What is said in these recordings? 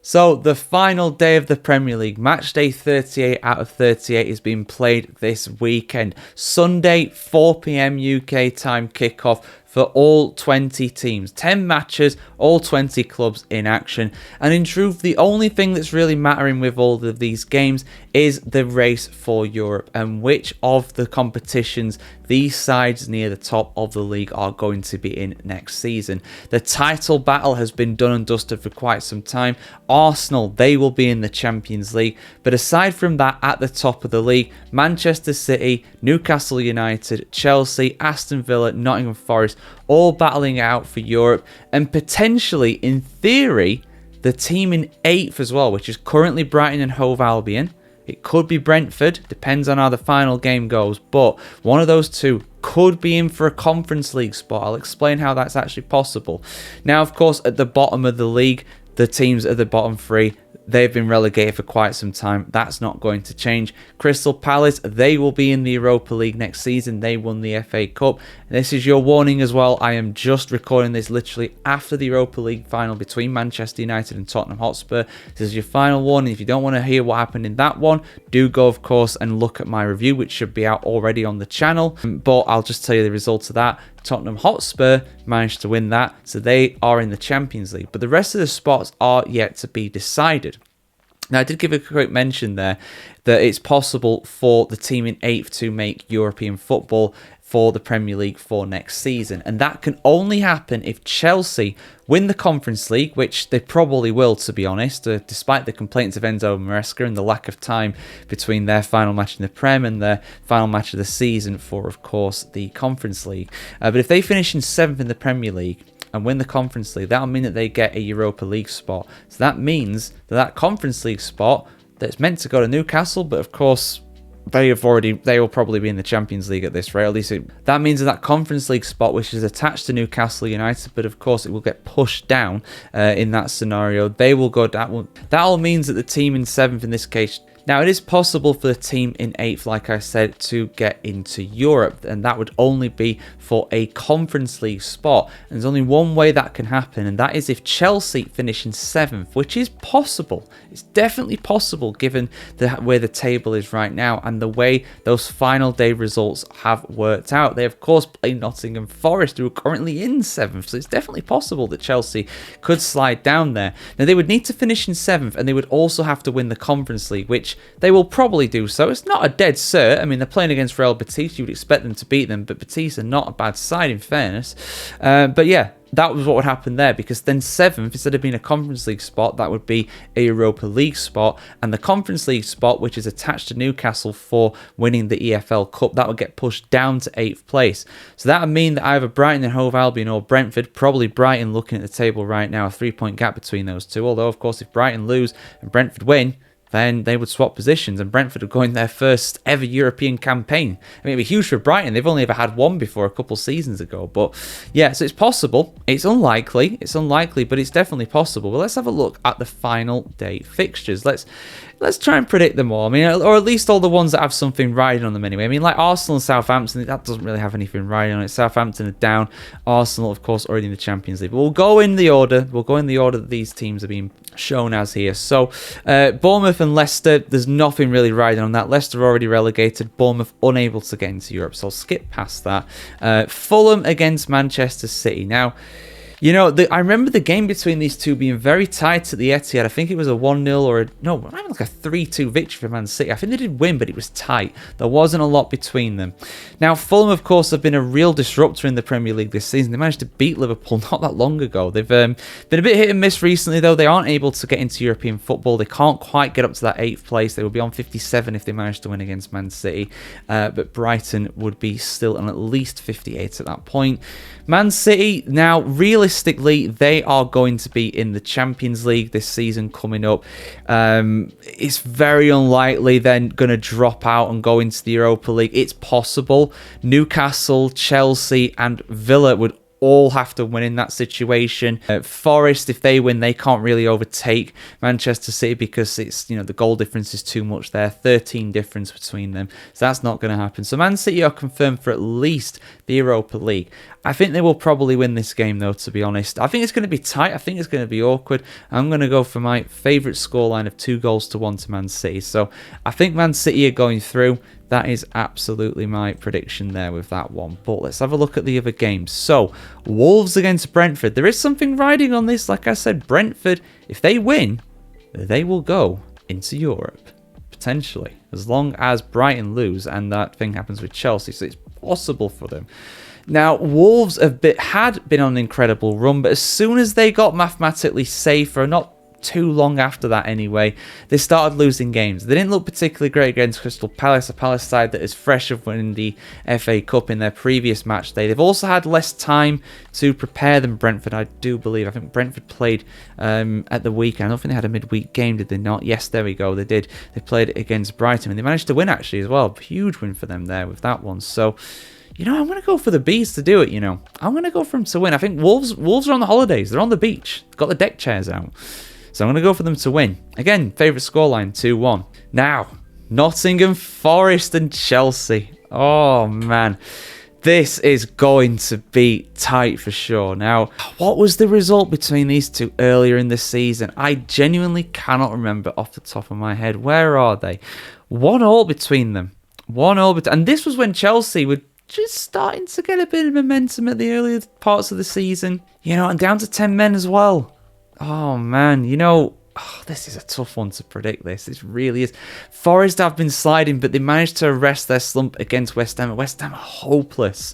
So the final day of the Premier League, match day 38 out of 38 is being played this weekend. Sunday, 4 p.m. UK time kickoff for all 20 teams. 10 matches, all 20 clubs in action. And in truth, the only thing that's really mattering with all of these games is the race for Europe and which of the competitions these sides near the top of the league are going to be in next season. The title battle has been done and dusted for quite some time. Arsenal, they will be in the Champions League. But aside from that, at the top of the league, Manchester City, Newcastle United, Chelsea, Aston Villa, Nottingham Forest, all battling out for Europe. And potentially, in theory, the team in 8th as well, which is currently Brighton and Hove Albion. It could be Brentford, depends on how the final game goes, but one of those two could be in for a Conference League spot. I'll explain how that's actually possible. Now, of course, at the bottom of the league, the teams at the bottom three, they've been relegated for quite some time. That's not going to change. Crystal Palace, they will be in the Europa League next season. They won the FA Cup. And this is your warning as well. I am just recording this literally after the Europa League final between Manchester United and Tottenham Hotspur. This is your final warning. If you don't want to hear what happened in that one, do go, of course, and look at my review, which should be out already on the channel. But I'll just tell you the results of that. Tottenham Hotspur managed to win that, so they are in the Champions League. But the rest of the spots are yet to be decided. Now, I did give a quick mention there that it's possible for the team in 8th to make European football for the Premier League for next season. And that can only happen if Chelsea win the Conference League, which they probably will, to be honest, despite the complaints of Enzo Maresca and the lack of time between their final match in the Prem and their final match of the season for, of course, the Conference League. But if they finish in 7th in the Premier League and win the Conference League, that'll mean that they get a Europa League spot. So that means that that Conference League spot that's meant to go to Newcastle, but of course they will probably be in the Champions League at this rate. At least that means that Conference League spot, which is attached to Newcastle United, but of course it will get pushed down in that scenario. They will go down. That all means that the team in 7th in this case. Now, it is possible for the team in 8th, like I said, to get into Europe, and that would only be for a Conference League spot. And there's only one way that can happen, and that is if Chelsea finish in 7th, which is possible. It's definitely possible given where the table is right now and the way those final day results have worked out. They, of course, play Nottingham Forest, who are currently in 7th, so it's definitely possible that Chelsea could slide down there. Now, they would need to finish in 7th, and they would also have to win the Conference League, which they will probably do so. It's not a dead cert. I mean, they're playing against Real Betis. You would expect them to beat them, but Betis are not a bad side in fairness. But yeah, that was what would happen there, because then 7th, instead of being a Conference League spot, that would be a Europa League spot. And the Conference League spot, which is attached to Newcastle for winning the EFL Cup, that would get pushed down to 8th place. So that would mean that either Brighton and Hove Albion or Brentford, probably Brighton looking at the table right now, a 3-point gap between those two. Although, of course, if Brighton lose and Brentford win, then they would swap positions and Brentford would go in their first ever European campaign. I mean, it'd be huge for Brighton. They've only ever had one before a couple seasons ago. But yeah, so it's possible. It's unlikely, but it's definitely possible. But let's have a look at the final day fixtures. Let's try and predict them all. I mean, or at least all the ones that have something riding on them anyway. I mean, like Arsenal and Southampton, that doesn't really have anything riding on it. Southampton are down. Arsenal, of course, already in the Champions League. But we'll go in the order. We'll go in the order that these teams are being shown as here. So, Bournemouth and Leicester, there's nothing really riding on that. Leicester already relegated. Bournemouth unable to get into Europe. So I'll skip past that. Fulham against Manchester City. Now, you know, I remember the game between these two being very tight at the Etihad. I think it was a 1-0 or not even like a 3-2 victory for Man City. I think they did win, but it was tight. There wasn't a lot between them. Now, Fulham, of course, have been a real disruptor in the Premier League this season. They managed to beat Liverpool not that long ago. They've been a bit hit and miss recently, though. They aren't able to get into European football. They can't quite get up to that 8th place. They will be on 57 if they manage to win against Man City. But Brighton would be still on at least 58 at that point. Man City, now, realistically, they are going to be in the Champions League this season coming up. It's very unlikely they're going to drop out and go into the Europa League. It's possible. Newcastle, Chelsea, and Villa would all have to win in that situation. Forest, if they win, they can't really overtake Manchester City because it's, you know, the goal difference is too much there. 13 difference between them. So that's not going to happen. So Man City are confirmed for at least the Europa League. I think they will probably win this game, though, to be honest. I think it's going to be tight. I think it's going to be awkward. I'm going to go for my favourite scoreline of 2-1 to Man City. So I think Man City are going through. That is absolutely my prediction there with that one. But let's have a look at the other games. So, Wolves against Brentford. There is something riding on this. Like I said, Brentford, if they win, they will go into Europe. Potentially. As long as Brighton lose and that thing happens with Chelsea. So it's possible for them. Now, Wolves had been on an incredible run. But as soon as they got mathematically safer, not too long after that anyway, they started losing games. They didn't look particularly great against Crystal Palace, a Palace side that is fresh of winning the FA Cup in their previous match day. They've also had less time to prepare than Brentford, I do believe. I think Brentford played at the weekend. I don't think they had a midweek game, did they not? Yes, there we go, they did. They played against Brighton and they managed to win actually as well. Huge win for them there with that one. So, you know, I'm going to go for the Bees to do it, you know. I'm going to go for them to win. I think Wolves are on the holidays. They're on the beach. Got the deck chairs out. So I'm going to go for them to win. Again, favourite scoreline, 2-1. Now, Nottingham Forest and Chelsea. Oh, man. This is going to be tight for sure. Now, what was the result between these two earlier in the season? I genuinely cannot remember off the top of my head. Where are they? 1-1 between them. 1-1. And this was when Chelsea were just starting to get a bit of momentum at the earlier parts of the season. You know, and down to 10 men as well. Oh, man, you know, this is a tough one to predict, this. It really is. Forest have been sliding, but they managed to arrest their slump against West Ham. West Ham are hopeless.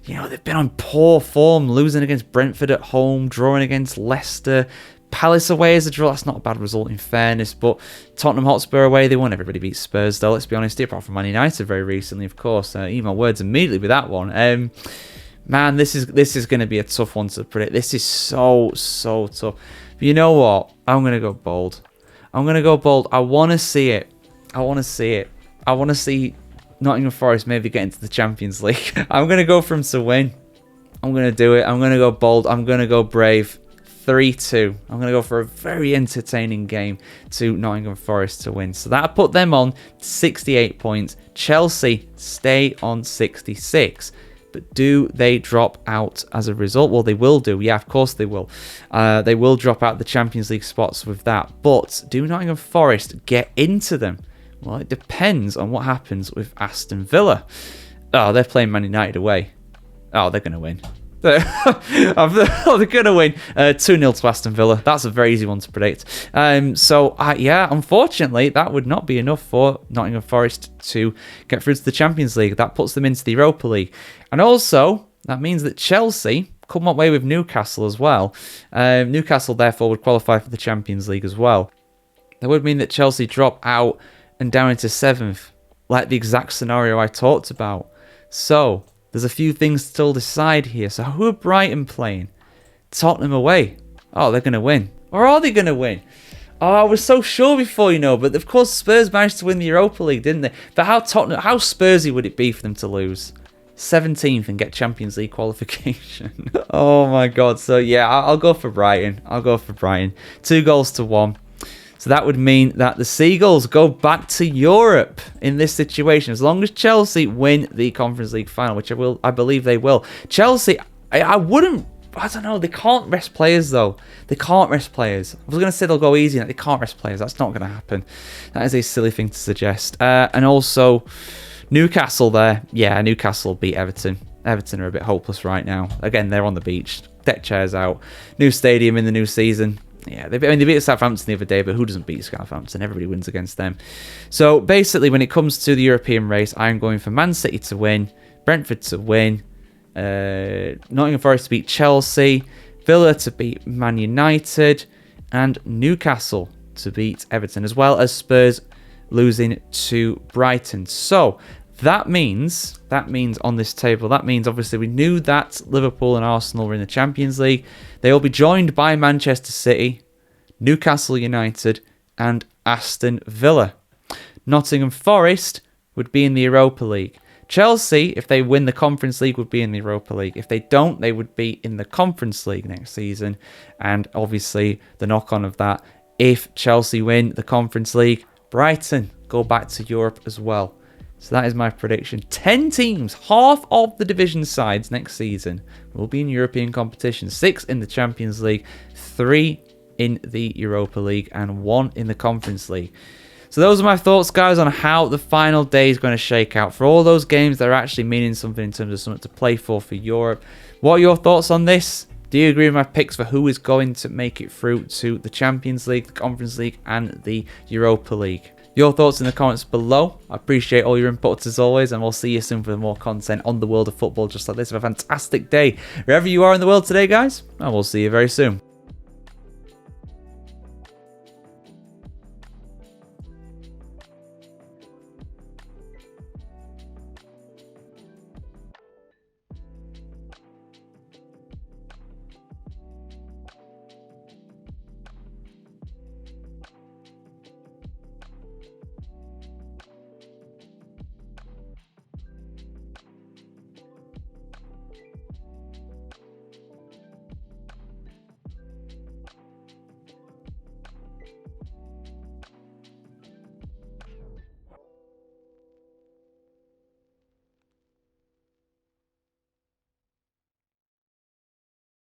You know, they've been on poor form, losing against Brentford at home, drawing against Leicester. Palace away as a draw. That's not a bad result in fairness, but Tottenham Hotspur away, they won. Everybody beat Spurs, though, let's be honest, apart from Man United very recently, of course. Eat my words immediately with that one. Man, this is going to be a tough one to predict. This is so tough. But you know what? I'm going to go bold. I want to see it. I want to see Nottingham Forest maybe get into the Champions League. I'm going to go for them to win. I'm going to do it. I'm going to go bold. I'm going to go brave. 3-2. I'm going to go for a very entertaining game to Nottingham Forest to win. So that put them on 68 points. Chelsea stay on 66. But do they drop out as a result? Well, they will do. Yeah, of course they will. They will drop out the Champions League spots with that. But do Nottingham Forest get into them? Well, it depends on what happens with Aston Villa. Oh, they're playing Man United away. Oh, they're going to win. They're going to win 2-0 to Aston Villa. That's a very easy one to predict. Yeah, unfortunately, that would not be enough for Nottingham Forest to get through to the Champions League. That puts them into the Europa League. And also, that means that Chelsea come away with Newcastle as well. Newcastle, therefore, would qualify for the Champions League as well. That would mean that Chelsea drop out and down into 7th, like the exact scenario I talked about. So, there's a few things to still decide here. So who are Brighton playing? Tottenham away. Oh, they're going to win. Or are they going to win? Oh, I was so sure before, you know. But of course, Spurs managed to win the Europa League, didn't they? But how Spursy would it be for them to lose? 17th and get Champions League qualification. Oh my God. So yeah, I'll go for Brighton. 2-1. So that would mean that the Seagulls go back to Europe in this situation, as long as Chelsea win the Conference League final, which I believe they will. Chelsea, I don't know, they can't rest players though. They can't rest players. I was going to say they'll go easy, they can't rest players. That's not going to happen. That is a silly thing to suggest. And also, Newcastle there. Yeah, Newcastle beat Everton. Everton are a bit hopeless right now. Again, they're on the beach. Deck chairs out. New stadium in the new season. Yeah, they beat Southampton the other day, but who doesn't beat Southampton? Everybody wins against them. So basically, when it comes to the European race, I'm going for Man City to win, Brentford to win, Nottingham Forest to beat Chelsea, Villa to beat Man United, and Newcastle to beat Everton, as well as Spurs losing to Brighton. So that means on this table, that means obviously we knew that Liverpool and Arsenal were in the Champions League. They will be joined by Manchester City, Newcastle United, and Aston Villa. Nottingham Forest would be in the Europa League. Chelsea, if they win the Conference League, would be in the Europa League. If they don't, they would be in the Conference League next season. And obviously, the knock-on of that, if Chelsea win the Conference League, Brighton go back to Europe as well. So that is my prediction. 10 teams, half of the division sides next season will be in European competition. 6 in the Champions League, 3 in the Europa League, and 1 in the Conference League. So those are my thoughts, guys, on how the final day is going to shake out for all those games that are actually meaning something in terms of something to play for Europe. What are your thoughts on this? Do you agree with my picks for who is going to make it through to the Champions League, the Conference League, and the Europa League? Your thoughts in the comments below. I appreciate all your inputs as always, and we'll see you soon for more content on the world of football just like this. Have a fantastic day wherever you are in the world today, guys, and we'll see you very soon.